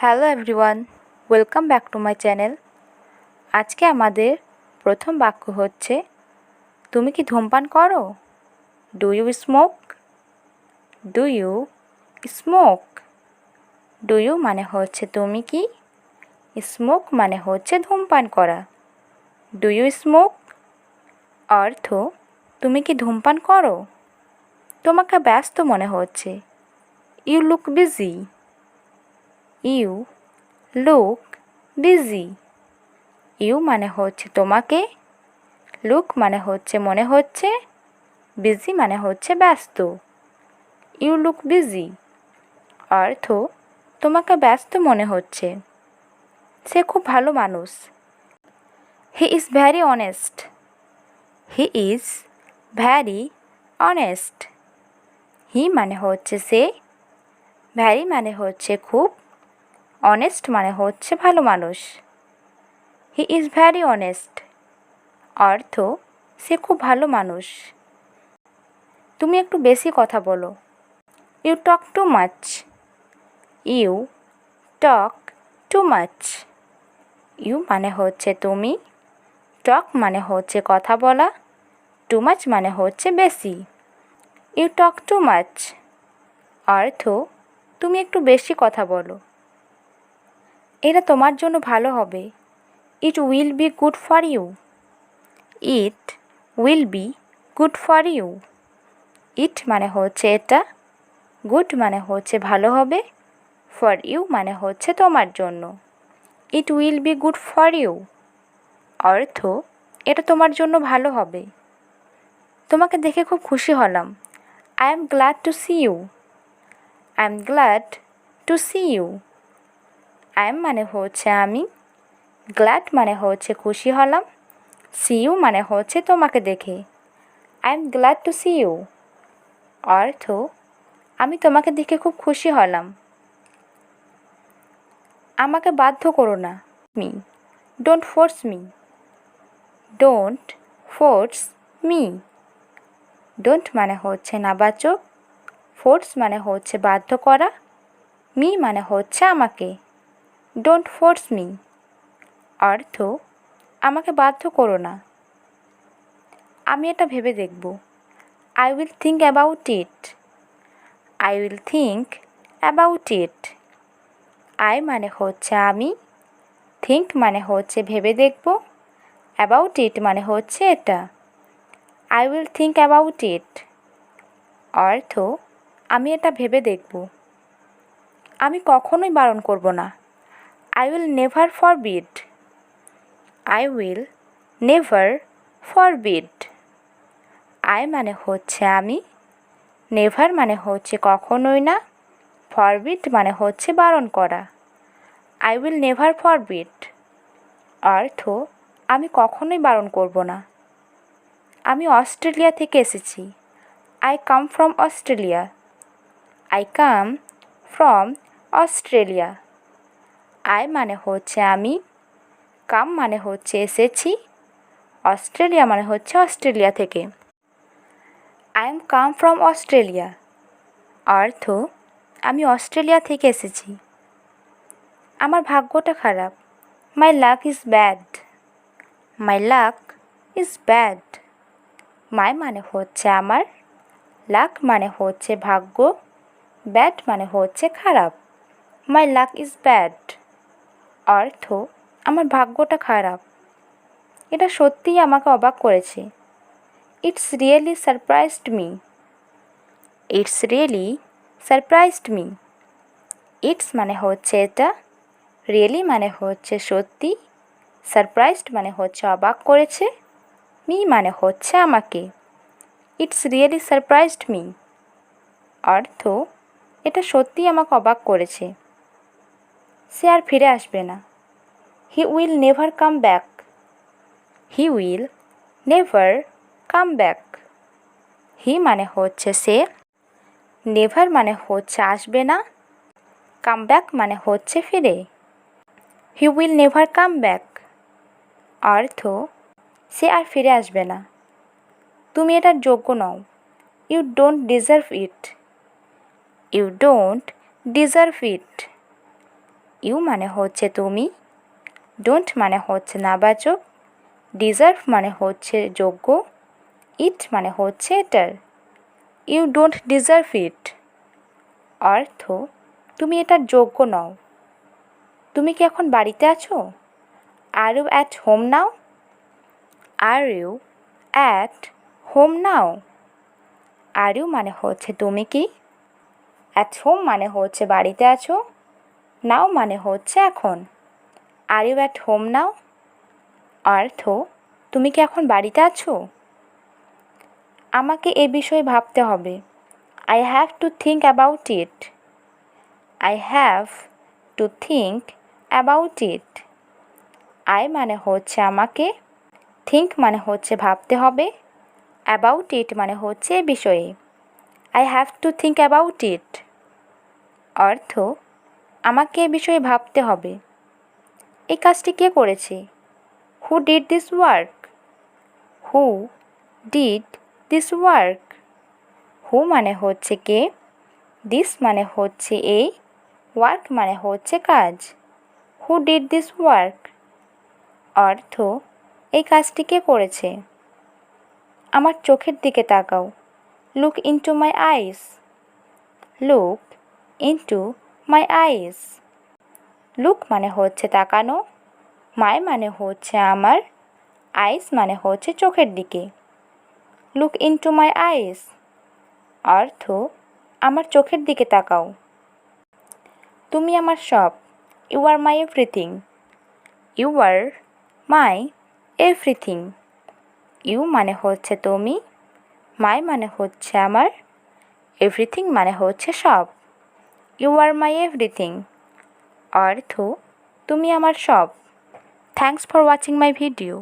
Hello everyone, welcome back to my channel. আজকে আমাদের প্রথম বাক্য হচ্ছে, তুমি কি ধূমপান করো? Do you smoke? Do you smoke? Do you মানে হচ্ছে তুমি কি, স্মোক মানে হচ্ছে ধূমপান করা। ডু ইউ স্মোক অর্থ তুমি কি ধূমপান করো? তোমাকে ব্যস্ত মনে হচ্ছে। You look busy. You look busy. You মানে হচ্ছে তোমাকে, লুক মানে হচ্ছে মনে হচ্ছে, বিজি মানে হচ্ছে ব্যস্ত। ইউ লুক বিজি অর্থ তোমাকে ব্যস্ত মনে হচ্ছে। সে খুব ভালো মানুষ। He is very honest. He is very honest. He মানে হচ্ছে সে, ভ্যারি মানে হচ্ছে খুব, অনেস্ট মানে হচ্ছে ভালো মানুষ। হি ইজ ভ্যারি অনেস্ট অর্থ সে খুব ভালো মানুষ। তুমি একটু বেশি কথা বলো। You talk too much. You talk too much. You মানে হচ্ছে তুমি, টক মানে হচ্ছে কথা বলা, টু মাচ মানে হচ্ছে বেশি। ইউ টক টু মাচ অর্থ তুমি একটু বেশি কথা বলো। এটা তোমার জন্য ভালো হবে। It will be good for you. It will be good for you. It মানে হচ্ছে এটা, গুড মানে হচ্ছে ভালো হবে, ফর ইউ মানে হচ্ছে তোমার জন্য। It will be good for you অর্থ এটা তোমার জন্য ভালো হবে। তোমাকে দেখে খুব খুশি হলাম। I am glad to see you. I am glad to see you. I am মানে হচ্ছে আমি, গ্ল্যাড মানে হচ্ছে খুশি হলাম, সি ইউ মানে হচ্ছে তোমাকে দেখে। I am glad to see you অর্থ আমি তোমাকে দেখে খুব খুশি হলাম। আমাকে বাধ্য করো না। Me don't force me. Don't force me. Don't মানে হচ্ছে নাবাচক, ফোর্স মানে হচ্ছে বাধ্য করা, মি মানে হচ্ছে আমাকে। ডোন্ট ফোর্স মি অর্থ আমাকে বাধ্য করো না। আমি এটা ভেবে দেখব। I will think about it. I will think about it. I মানে হচ্ছে আমি, থিঙ্ক মানে হচ্ছে ভেবে দেখব, অ্যাবাউট ইট মানে হচ্ছে এটা। I will think about it অর্থ আমি এটা ভেবে দেখব। আমি কখনোই বারণ করব না। I will never forbid. I will never forbid. I মানে হচ্ছে আমি, নেভার মানে হচ্ছে কখনোই না, ফরবিড মানে হচ্ছে বারণ করা। আই উইল নেভার ফরবিড অর্থ আমি কখনোই বারণ করব না। আমি অস্ট্রেলিয়া থেকে এসেছি। I come from Australia. I come from Australia. I মানে হচ্ছে আমি, কাম মানে হচ্ছে এসেছি, অস্ট্রেলিয়া মানে হচ্ছে অস্ট্রেলিয়া থেকে। I am come from Australia অর্থ আমি অস্ট্রেলিয়া থেকে এসেছি। আমার ভাগ্যটা খারাপ। My luck is bad. My luck is bad. My মানে হচ্ছে আমার, লাক মানে হচ্ছে ভাগ্য, ব্যাড মানে হচ্ছে খারাপ। মাই লাক ইজ ব্যাড অর্থ আমার ভাগ্যটা খারাপ। এটা সত্যিই আমাকে অবাক করেছে। It's really surprised me. It's really surprised me. It's মানে হচ্ছে এটা, রিয়েলি মানে হচ্ছে সত্যি, সারপ্রাইজড মানে হচ্ছে অবাক করেছে, মি মানে হচ্ছে আমাকে। ইটস রিয়েলি সারপ্রাইজড মি অর্থ এটা সত্যিই আমাকে অবাক করেছে। সে আর ফিরে আসবে না। He will never come back. He will never come back. He মানে হচ্ছে সে, নেভার মানে হচ্ছে আসবে না, কাম ব্যাক মানে হচ্ছে ফিরে। He will never come back অর্থ সে আর ফিরে আসবে না। তুমি এটার যোগ্য নও। You don't deserve it. You don't deserve it. You মানে হচ্ছে তুমি, ডোন্ট মানে হচ্ছে নাবাচক, ডিজার্ভ মানে হচ্ছে যোগ্য, ইট মানে হচ্ছে এটার। ইউ ডোন্ট ডিজার্ভ ইট অর্থ তুমি এটার যোগ্য নও। তুমি কি এখন বাড়িতে আছো? Are you at home now? Are you at home now? Are you মানে হচ্ছে তুমি কি, অ্যাট হোম মানে হচ্ছে বাড়িতে আছো, নাও মানে হচ্ছে এখন। Are you at home now অর্থ তুমি কি এখন বাড়িতে আছো? আমাকে এ বিষয়ে ভাবতে হবে। I have to think about it. I have to think about it. I মানে হচ্ছে আমাকে, থিঙ্ক মানে হচ্ছে ভাবতে হবে, অ্যাবাউট ইট মানে হচ্ছে এ বিষয়ে। I have to think about it অর্থ আমাকে এ বিষয়ে ভাবতে হবে। এই কাজটি কে করেছে? Who did this work? Who did this work? Who মানে হচ্ছে কে, দিস মানে হচ্ছে এই, ওয়ার্ক মানে হচ্ছে কাজ। হু ডিড দিস ওয়ার্ক অর্থ এই কাজটি কে করেছে? আমার চোখের দিকে তাকাও। Look into my eyes. Look into my eyes. Look মানে হচ্ছে তাকানো, মাই মানে হচ্ছে আমার, আইস মানে হচ্ছে চোখের দিকে। লুক ইনটু মাই আইস অর্থ আমার চোখের দিকে তাকাও। তুমি আমার সব। You are my everything. You are my everything. You মানে হচ্ছে তুমি, মাই মানে হচ্ছে আমার, এভরিথিং মানে হচ্ছে সব। ইউ আর মাই এভরিথিং অর্থ তুমি আমার সব। Thanks for watching my video.